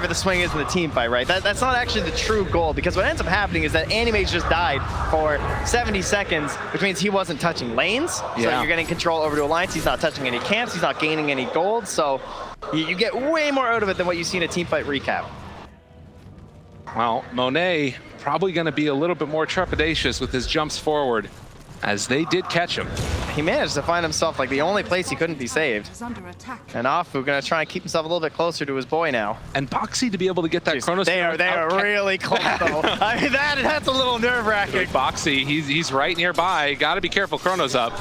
whatever the swing is in the team fight, right? That's not actually the true goal, because what ends up happening is that Anti-mage just died for 70 seconds, which means he wasn't touching lanes. So you're getting control over to Alliance. He's not touching any camps. He's not gaining any gold. So you get way more out of it than what you see in a team fight recap. Well, Monet probably going to be a little bit more trepidatious with his jumps forward, as they did catch him. He managed to find himself like the only place he couldn't be saved. And Afu going to try and keep himself a little bit closer to his boy now. And Boxy to be able to get that Chronos. They are really close though. I mean, that's a little nerve-wracking. Boxy, he's right nearby. Got to be careful, Chronos up.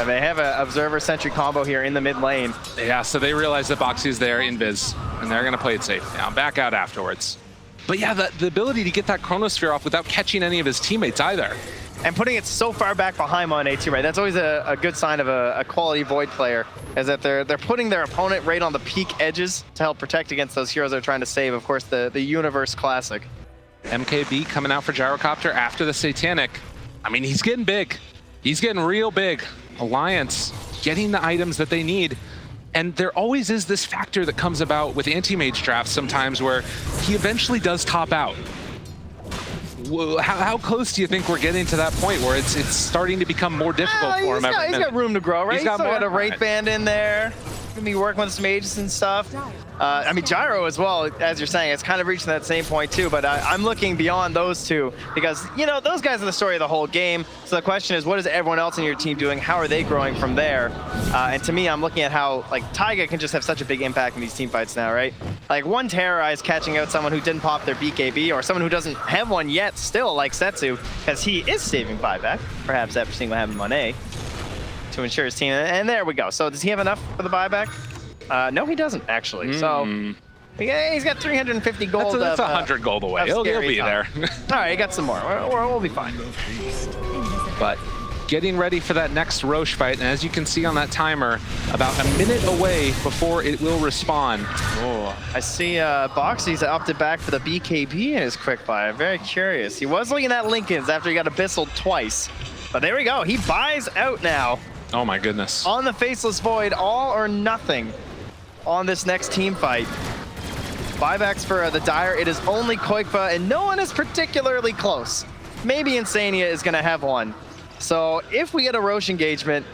And they have an Observer Sentry combo here in the mid lane. Yeah, so they realize that Boxy is there, invis, and they're going to play it safe now. Back out afterwards. But yeah, the ability to get that Chronosphere off without catching any of his teammates either. And putting it so far back behind Monet too, right? That's always a good sign of a quality Void player, is that they're putting their opponent right on the peak edges to help protect against those heroes they're trying to save. Of course, the Universe Classic. MKB coming out for Gyrocopter after the Satanic. I mean, he's getting big. He's getting real big. Alliance getting the items that they need. And there always is this factor that comes about with anti-mage drafts sometimes where he eventually does top out. How close do you think we're getting to that point where it's starting to become more difficult for him? He's got room to grow, right? He's still got a Wraith Band in there. Gonna be working with some mages and stuff. I mean, Gyro as well, as you're saying, it's kind of reaching that same point too, but I'm looking beyond those two because, you know, those guys are the story of the whole game. So the question is, what is everyone else in your team doing? How are they growing from there? And to me, I'm looking at how, like, Taiga can just have such a big impact in these team fights now, right? Like, one Terrorize catching out someone who didn't pop their BKB or someone who doesn't have one yet still, like Setsu, because he is saving buyback, perhaps after seeing what happened to Monet, to ensure his team. And there we go. So does he have enough for the buyback? No, he doesn't actually. So yeah, he's got 350 gold. That's 100 gold away. He'll be there. All right, he got some more. We'll be fine. But getting ready for that next Roche fight, and as you can see on that timer, about a minute away before it will respawn. Oh, I see Boxy's opted back for the BKB in his quick buy. I'm very curious. He was looking at Lincoln's after he got abyssal twice. But there we go. He buys out now. Oh my goodness. On the Faceless Void, all or nothing on this next team fight. Buybacks for the Dire. It is only Koikfa, and no one is particularly close. Maybe Insania is going to have one. So if we get a Roche engagement,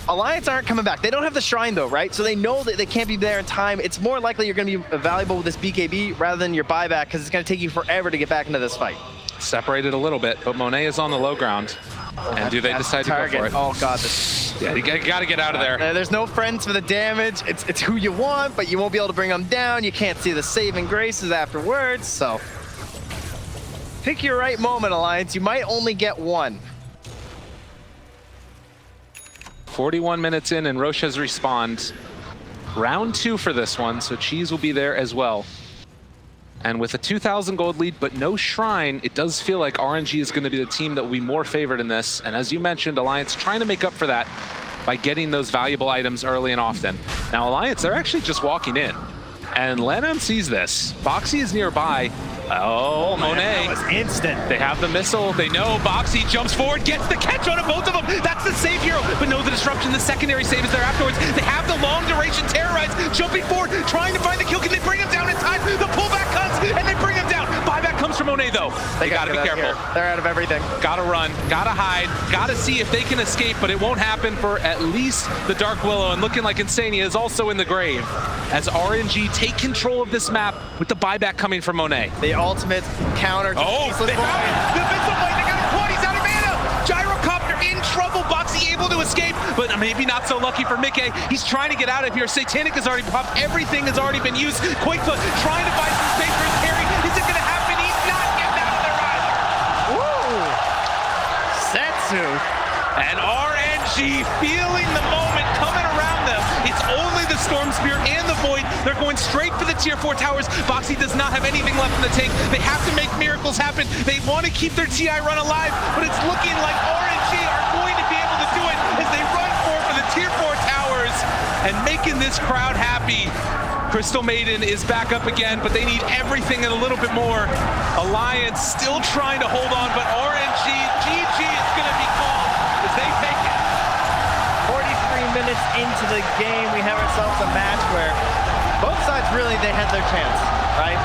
Alliance aren't coming back. They don't have the Shrine though, right? So they know that they can't be there in time. It's more likely you're going to be valuable with this BKB rather than your buyback, because it's going to take you forever to get back into this fight. Separated a little bit, but Monet is on the low ground. And do they decide to go for it? Oh god, yeah, you got to get out of there. There's no friends for the damage. It's who you want, but you won't be able to bring them down. You can't see the saving graces afterwards, so pick your right moment, Alliance. You might only get one. 41 minutes in, and Roche has respawned. Round 2 for this one, so Cheese will be there as well. And with a 2,000 gold lead, but no Shrine, it does feel like RNG is going to be the team that will be more favored in this. And as you mentioned, Alliance trying to make up for that by getting those valuable items early and often. Now, Alliance, they're actually just walking in. And Lennon sees this. Boxy is nearby. Oh, Monet. That was instant. They have the missile. They know Boxy jumps forward, gets the catch on both of them. That's the save hero, but no, the disruption, the secondary save is there afterwards. They have the long duration Terrorize, jumping forward, trying to find the kill. Can they bring him down in time? The pullback comes, and they bring him down. Buyback comes from Monet, though. They gotta be careful. They're out of everything. Gotta run, gotta hide, gotta see if they can escape, but it won't happen for at least the Dark Willow, and looking like Insania is also in the grave as RNG take control of this map with the buyback coming from Monet. The ultimate counter to they have it! The missile fight, they got a quad, he's out of mana! Gyrocopter in trouble, Boxy able to escape, but maybe not so lucky for Mickey. He's trying to get out of here. Satanic has already popped, everything has already been used. Koikfa trying to buy some space for his carry. Is it gonna happen? He's not getting out of there either! Woo! Setsu! And RNG feeling the moment coming around them. It's only the Storm Spear and the Void. They're going straight for the tier 4 towers. Boxy does not have anything left in the tank. They have to make miracles happen. They want to keep their TI run alive, but it's looking like RNG are going to be able to do it as they run for the tier 4 towers and making this crowd happy. Crystal Maiden is back up again, but they need everything and a little bit more. Alliance still trying to hold on, but RNG, GG is going to be called as they take it. 43 minutes into the game, we have ourselves a match where both sides really, they had their chance, right?